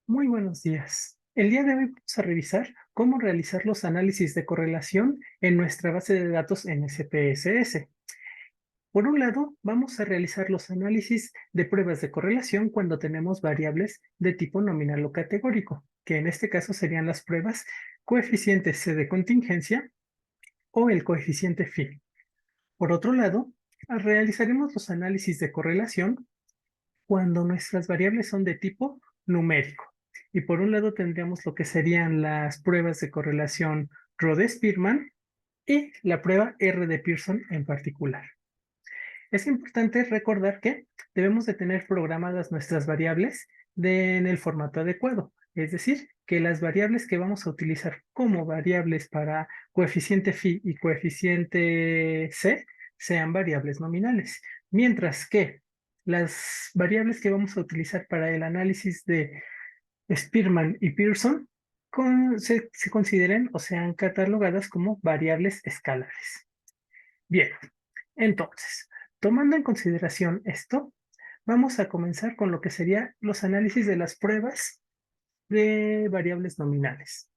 Muy buenos días. El día de hoy vamos a revisar cómo realizar los análisis de correlación en nuestra base de datos en SPSS. Por un lado, vamos a realizar los análisis de pruebas de correlación cuando tenemos variables de tipo nominal o categórico, que en este caso serían las pruebas coeficiente C de contingencia o el coeficiente phi. Por otro lado, realizaremos los análisis de correlación cuando nuestras variables son de tipo numérico. Y por un lado tendríamos lo que serían las pruebas de correlación Rhodes-Spearman y la prueba R de Pearson en particular. Es importante recordar que debemos de tener programadas nuestras variables en el formato adecuado, es decir, que las variables que vamos a utilizar como variables para coeficiente phi y coeficiente c sean variables nominales, mientras que las variables que vamos a utilizar para el análisis de Spearman y Pearson se consideren o sean catalogadas como variables escalares. Bien, entonces, tomando en consideración esto, vamos a comenzar con lo que serían los análisis de las pruebas de variables nominales.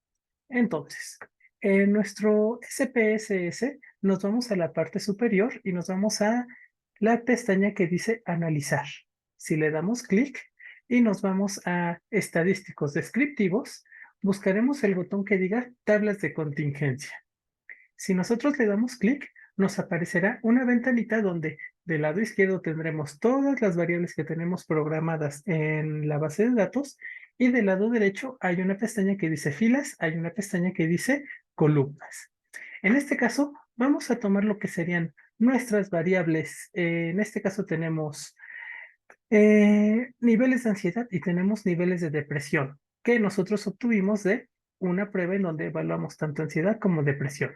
Entonces, en nuestro SPSS nos vamos a la parte superior y nos vamos a la pestaña que dice Analizar. Si le damos clic y nos vamos a Estadísticos Descriptivos, buscaremos el botón que diga Tablas de contingencia. Si nosotros le damos clic, nos aparecerá una ventanita donde del lado izquierdo tendremos todas las variables que tenemos programadas en la base de datos y del lado derecho hay una pestaña que dice filas, hay una pestaña que dice columnas. En este caso, vamos a tomar lo que serían nuestras variables. En este caso tenemos niveles de ansiedad y tenemos niveles de depresión que nosotros obtuvimos de una prueba en donde evaluamos tanto ansiedad como depresión.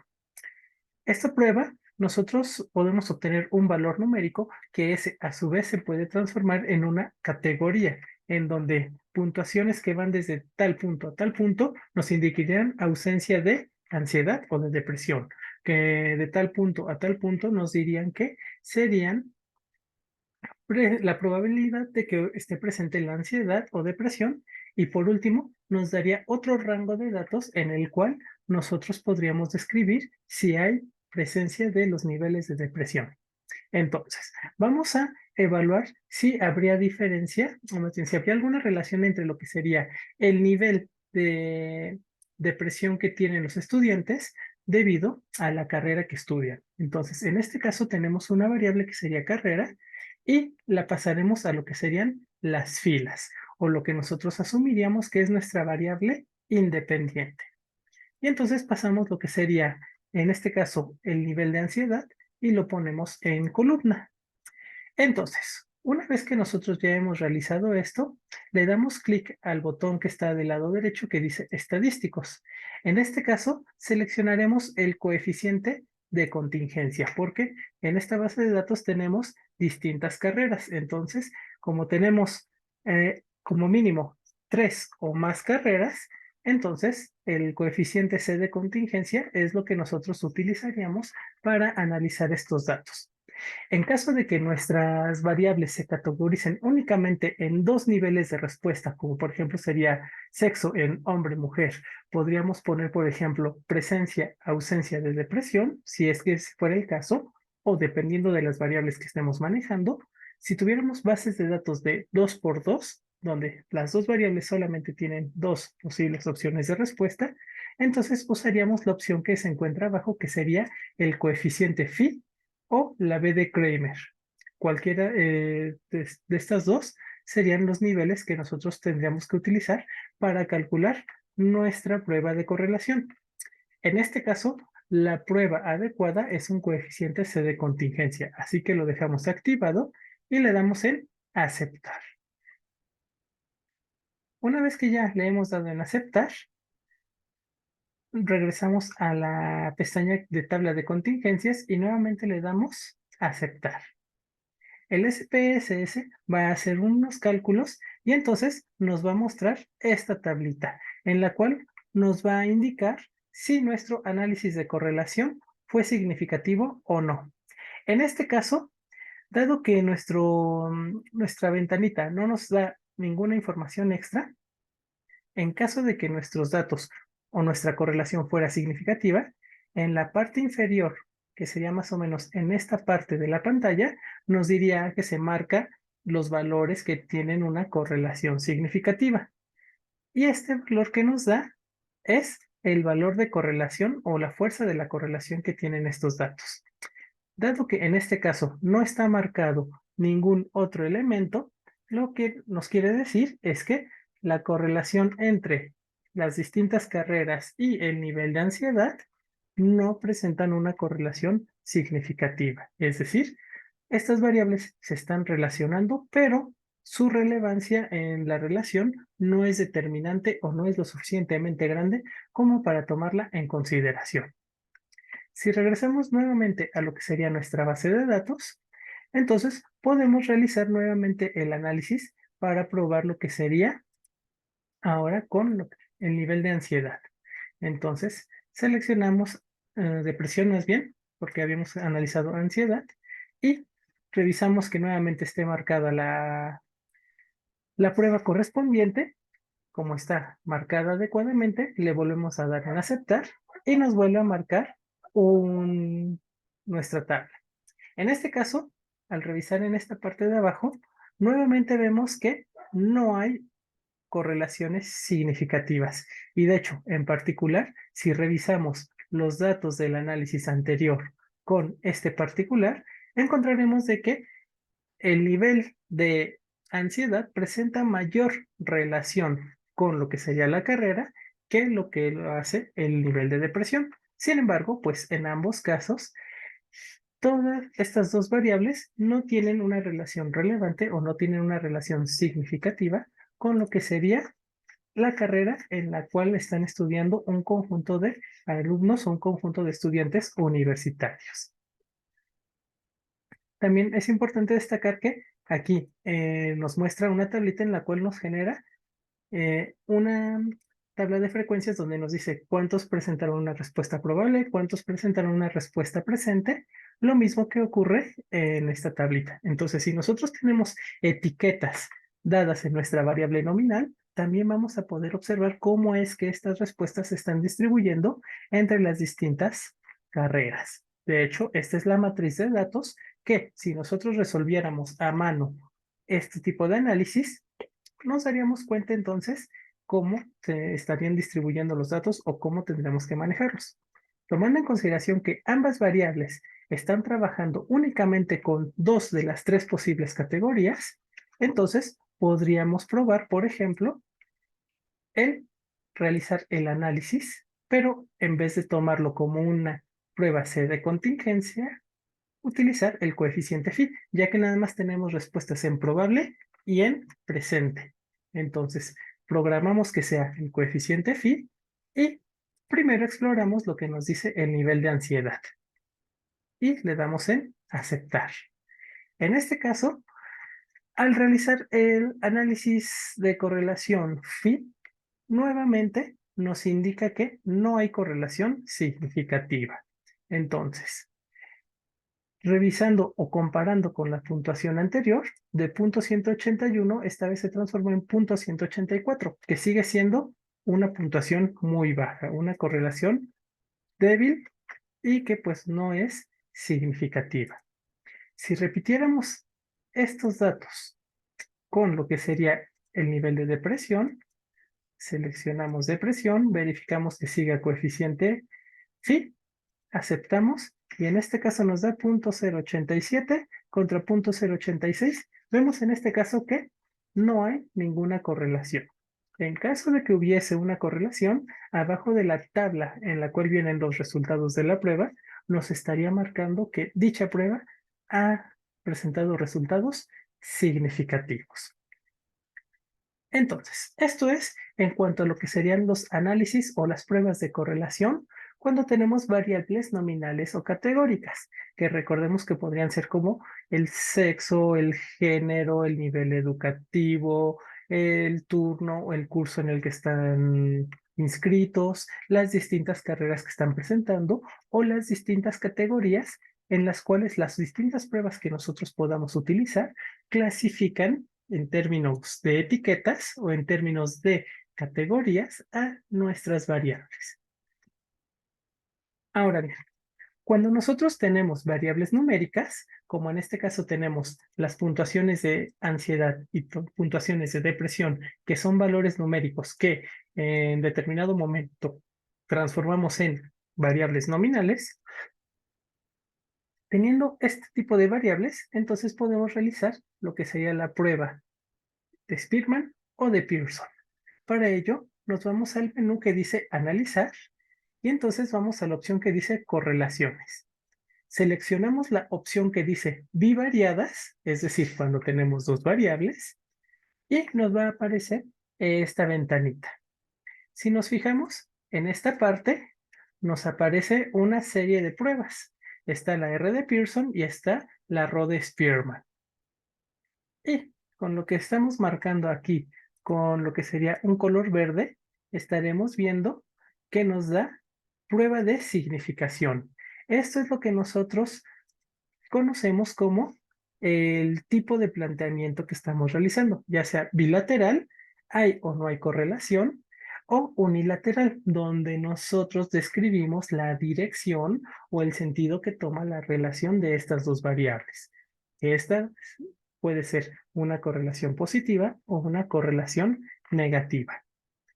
Esta prueba, nosotros podemos obtener un valor numérico que a su vez se puede transformar en una categoría, en donde puntuaciones que van desde tal punto a tal punto nos indicarían ausencia de ansiedad o de depresión, que de tal punto a tal punto nos dirían que serían la probabilidad de que esté presente la ansiedad o depresión y por último nos daría otro rango de datos en el cual nosotros podríamos describir si hay presencia de los niveles de depresión. Entonces, vamos a evaluar si habría diferencia, o más bien, si habría alguna relación entre lo que sería el nivel de depresión que tienen los estudiantes debido a la carrera que estudian. Entonces, en este caso tenemos una variable que sería carrera y la pasaremos a lo que serían las filas, o lo que nosotros asumiríamos que es nuestra variable independiente. Y entonces pasamos lo que sería, en este caso, el nivel de ansiedad y lo ponemos en columna. Entonces, una vez que nosotros ya hemos realizado esto, le damos clic al botón que está del lado derecho que dice estadísticos. En este caso, seleccionaremos el coeficiente de contingencia, porque en esta base de datos tenemos distintas carreras. Entonces, como tenemos como mínimo 3 o más carreras, entonces el coeficiente C de contingencia es lo que nosotros utilizaríamos para analizar estos datos. En caso de que nuestras variables se categoricen únicamente en dos niveles de respuesta, como por ejemplo sería sexo en hombre-mujer, podríamos poner, por ejemplo, presencia, ausencia de depresión, si es que ese fuera el caso, o dependiendo de las variables que estemos manejando. Si tuviéramos bases de datos de 2 por 2, donde las dos variables solamente tienen dos posibles opciones de respuesta, entonces usaríamos la opción que se encuentra abajo, que sería el coeficiente phi o la B de Kramer. Cualquiera de estas dos serían los niveles que nosotros tendríamos que utilizar para calcular nuestra prueba de correlación. En este caso, la prueba adecuada es un coeficiente C de contingencia, así que lo dejamos activado y le damos en aceptar. Una vez que ya le hemos dado en aceptar, regresamos a la pestaña de tabla de contingencias y nuevamente le damos aceptar. El SPSS va a hacer unos cálculos y entonces nos va a mostrar esta tablita en la cual nos va a indicar si nuestro análisis de correlación fue significativo o no. En este caso, dado que nuestra ventanita no nos da ninguna información extra, En caso de que nuestros datos o nuestra correlación fuera significativa, en la parte inferior, que sería más o menos en esta parte de la pantalla, nos diría que se marca los valores que tienen una correlación significativa. Y este valor que nos da es el valor de correlación o la fuerza de la correlación que tienen estos datos. Dado que en este caso no está marcado ningún otro elemento, lo que nos quiere decir es que la correlación entre las distintas carreras y el nivel de ansiedad no presentan una correlación significativa. Es decir, estas variables se están relacionando, pero su relevancia en la relación no es determinante o no es lo suficientemente grande como para tomarla en consideración. Si regresamos nuevamente a lo que sería nuestra base de datos, entonces podemos realizar nuevamente el análisis para probar lo que sería ahora con el nivel de ansiedad. Entonces, seleccionamos depresión más bien, porque habíamos analizado ansiedad, y revisamos que nuevamente esté marcada la prueba correspondiente. Como está marcada adecuadamente, le volvemos a dar en aceptar y nos vuelve a marcar nuestra tabla. En este caso, al revisar en esta parte de abajo, nuevamente vemos que no hay correlaciones significativas. Y de hecho, en particular, si revisamos los datos del análisis anterior con este particular, encontraremos de que el nivel de ansiedad presenta mayor relación con lo que sería la carrera que lo que lo hace el nivel de depresión. Sin embargo, pues en ambos casos, todas estas dos variables no tienen una relación relevante o no tienen una relación significativa con lo que sería la carrera en la cual están estudiando un conjunto de alumnos o un conjunto de estudiantes universitarios. También es importante destacar que aquí nos muestra una tablita en la cual nos genera una tabla de frecuencias donde nos dice cuántos presentaron una respuesta probable, cuántos presentaron una respuesta presente, lo mismo que ocurre en esta tablita. Entonces, si nosotros tenemos etiquetas dadas en nuestra variable nominal, también vamos a poder observar cómo es que estas respuestas se están distribuyendo entre las distintas carreras. De hecho, esta es la matriz de datos que si nosotros resolviéramos a mano este tipo de análisis, nos daríamos cuenta entonces cómo se estarían distribuyendo los datos o cómo tendremos que manejarlos. Tomando en consideración que ambas variables están trabajando únicamente con dos de las tres posibles categorías, entonces podríamos probar, por ejemplo, el realizar el análisis, pero en vez de tomarlo como una prueba C de contingencia, utilizar el coeficiente phi, ya que nada más tenemos respuestas en probable y en presente. Entonces, programamos que sea el coeficiente phi y primero exploramos lo que nos dice el nivel de ansiedad. Y le damos en aceptar. En este caso, al realizar el análisis de correlación phi, nuevamente nos indica que no hay correlación significativa. Entonces, revisando o comparando con la puntuación anterior, de punto 181, esta vez se transformó en punto 184, que sigue siendo una puntuación muy baja, una correlación débil y que pues no es significativa. Si repitiéramos estos datos con lo que sería el nivel de depresión, seleccionamos depresión, verificamos que siga coeficiente phi, aceptamos y en este caso nos da 0.087 contra 0.086. Vemos en este caso que no hay ninguna correlación. En caso de que hubiese una correlación, abajo de la tabla en la cual vienen los resultados de la prueba, nos estaría marcando que dicha prueba ha presentado resultados significativos. Entonces, esto es en cuanto a lo que serían los análisis o las pruebas de correlación cuando tenemos variables nominales o categóricas, que recordemos que podrían ser como el sexo, el género, el nivel educativo, el turno o el curso en el que están inscritos, las distintas carreras que están presentando o las distintas categorías en las cuales las distintas pruebas que nosotros podamos utilizar clasifican en términos de etiquetas o en términos de categorías a nuestras variables. Ahora bien, cuando nosotros tenemos variables numéricas, como en este caso tenemos las puntuaciones de ansiedad y puntuaciones de depresión, que son valores numéricos que en determinado momento transformamos en variables nominales, teniendo este tipo de variables, entonces podemos realizar lo que sería la prueba de Spearman o de Pearson. Para ello, nos vamos al menú que dice Analizar y entonces vamos a la opción que dice Correlaciones. Seleccionamos la opción que dice bivariadas, es decir, cuando tenemos dos variables, y nos va a aparecer esta ventanita. Si nos fijamos, en esta parte nos aparece una serie de pruebas. Está la R de Pearson y está la Rho de Spearman. Y con lo que estamos marcando aquí, con lo que sería un color verde, estaremos viendo que nos da prueba de significación. Esto es lo que nosotros conocemos como el tipo de planteamiento que estamos realizando, ya sea bilateral, hay o no hay correlación, o unilateral, donde nosotros describimos la dirección o el sentido que toma la relación de estas dos variables. Esta puede ser una correlación positiva o una correlación negativa.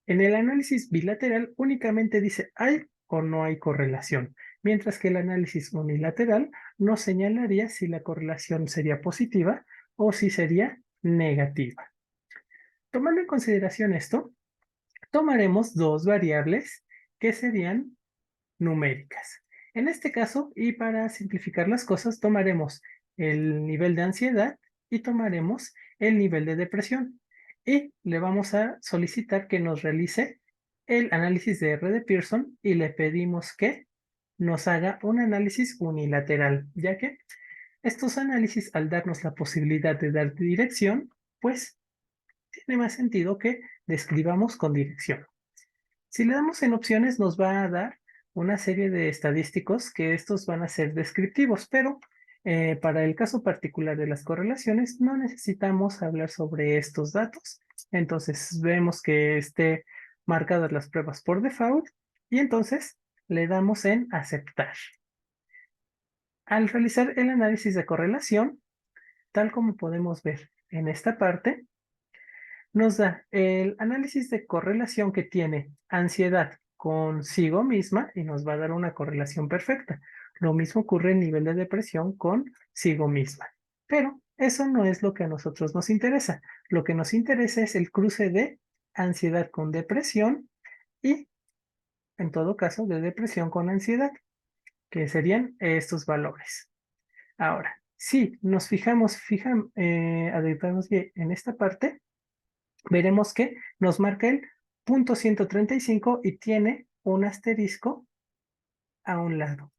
En el análisis bilateral únicamente dice hay o no hay correlación, mientras que el análisis unilateral nos señalaría si la correlación sería positiva o si sería negativa. Tomando en consideración esto, tomaremos dos variables que serían numéricas. En este caso, y para simplificar las cosas, tomaremos el nivel de ansiedad y tomaremos el nivel de depresión. Y le vamos a solicitar que nos realice el análisis de R de Pearson y le pedimos que nos haga un análisis unilateral, ya que estos análisis, al darnos la posibilidad de dar dirección, pues tiene más sentido que describamos con dirección. Si le damos en opciones, nos va a dar una serie de estadísticos que estos van a ser descriptivos, pero para el caso particular de las correlaciones no necesitamos hablar sobre estos datos. Entonces vemos que esté marcadas las pruebas por default y entonces le damos en aceptar. Al realizar el análisis de correlación, tal como podemos ver en esta parte, nos da el análisis de correlación que tiene ansiedad consigo misma y nos va a dar una correlación perfecta. Lo mismo ocurre en nivel de depresión consigo misma. Pero eso no es lo que a nosotros nos interesa. Lo que nos interesa es el cruce de ansiedad con depresión y, en todo caso, de depresión con ansiedad, que serían estos valores. Ahora, si nos adentramos bien en esta parte, veremos que nos marca el punto 135 y tiene un asterisco a un lado.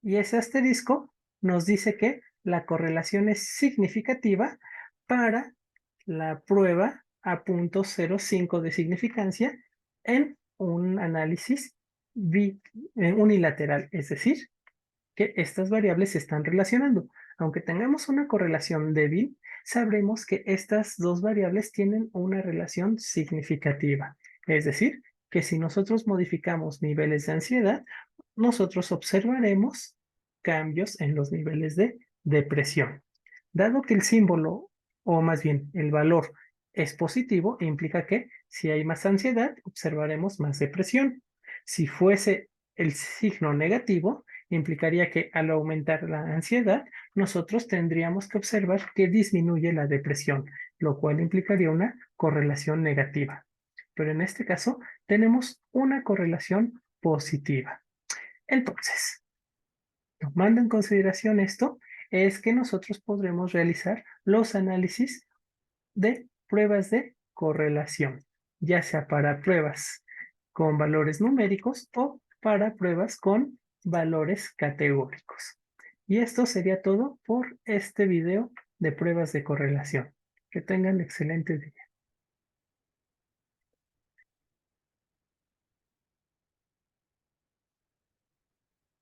Y ese asterisco nos dice que la correlación es significativa para la prueba a punto 0,5 de significancia en un análisis unilateral, es decir, que estas variables se están relacionando. Aunque tengamos una correlación débil, sabremos que estas dos variables tienen una relación significativa. Es decir, que si nosotros modificamos niveles de ansiedad, nosotros observaremos cambios en los niveles de depresión. Dado que el símbolo, o más bien el valor, es positivo, implica que si hay más ansiedad, observaremos más depresión. Si fuese el signo negativo, implicaría que al aumentar la ansiedad, nosotros tendríamos que observar que disminuye la depresión, lo cual implicaría una correlación negativa. Pero en este caso, tenemos una correlación positiva. Entonces, tomando en consideración esto, es que nosotros podremos realizar los análisis de pruebas de correlación, ya sea para pruebas con valores numéricos o para pruebas con valores categóricos. Y esto sería todo por este video de pruebas de correlación. Que tengan excelente día.